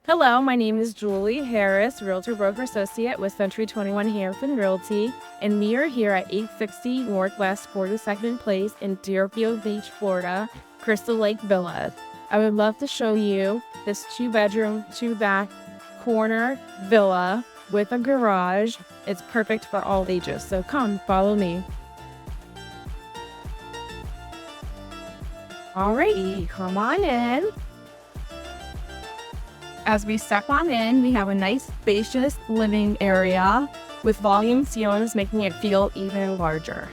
Hello, my name is Julie Harris, Realtor Broker Associate with Century 21 Hampton Realty, and we are here at 860 Northwest 42nd Place in Deerfield Beach, Florida, Crystal Lake Villas. I would love to show you this 2-bedroom, 2-bath corner villa with a garage. It's perfect for all ages, so come follow me. Alrighty, come on in. As we step on in, we have a nice spacious living area with volume ceilings, making it feel even larger.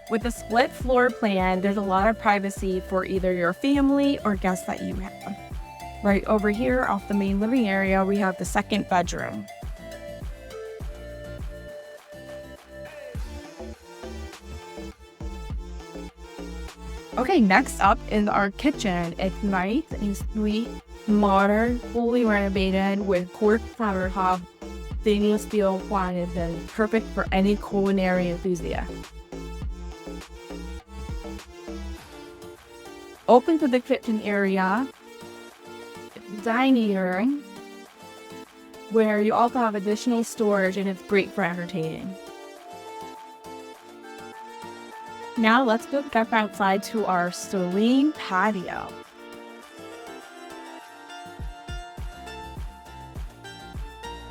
With a split floor plan, there's a lot of privacy for either your family or guests that you have. Right over here off the main living area, we have the second bedroom. Okay, next up is our kitchen. It's nice and sweet, modern, fully renovated with quartz countertops, stainless steel appliances, and perfect for any culinary enthusiast. Open to the kitchen area, dining room, where you also have additional storage and it's great for entertaining. Now let's go step outside to our serene patio.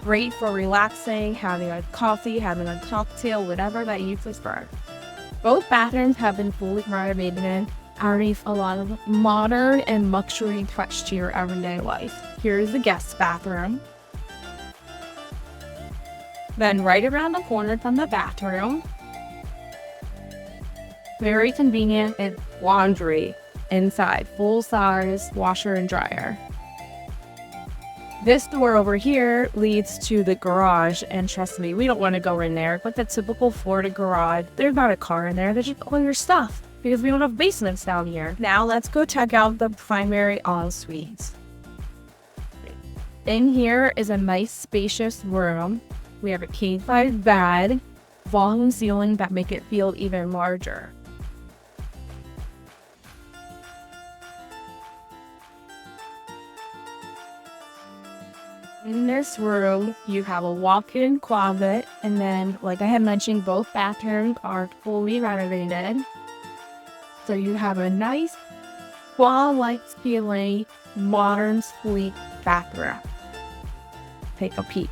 Great for relaxing, having a coffee, having a cocktail, whatever that you prefer. Both bathrooms have been fully renovated, adding a lot of modern and luxury touch to your everyday life. Here's the guest bathroom. Then right around the corner from the bathroom, very convenient, is laundry inside, full-size washer and dryer. This door over here leads to the garage, and trust me, we don't want to go in there, but the typical Florida garage, there's not a car in there, there's just all your stuff, because we don't have basements down here. Now let's go check out the primary ensuite. In here is a nice spacious room. We have a king-size bed, volume ceilings that make it feel even larger. In this room, you have a walk-in closet, and then, like I had mentioned, both bathrooms are fully renovated. So you have a nice, spa-like feeling, modern, sleek bathroom. Take a peek.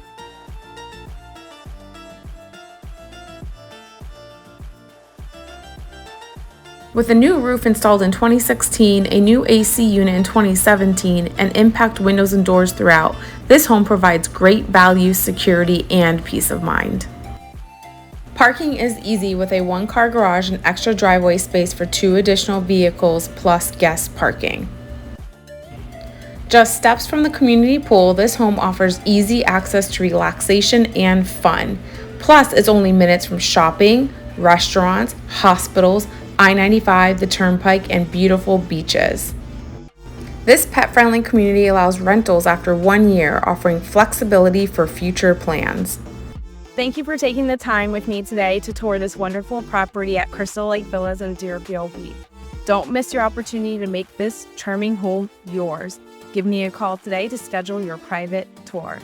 With a new roof installed in 2016, a new AC unit in 2017, and impact windows and doors throughout, this home provides great value, security, and peace of mind. Parking is easy with a 1-car garage and extra driveway space for 2 additional vehicles plus guest parking. Just steps from the community pool, this home offers easy access to relaxation and fun. Plus, it's only minutes from shopping, restaurants, hospitals, I-95, the Turnpike, and beautiful beaches. This pet-friendly community allows rentals after 1 year, offering flexibility for future plans. Thank you for taking the time with me today to tour this wonderful property at Crystal Lake Villas in Deerfield Beach. Don't miss your opportunity to make this charming home yours. Give me a call today to schedule your private tour.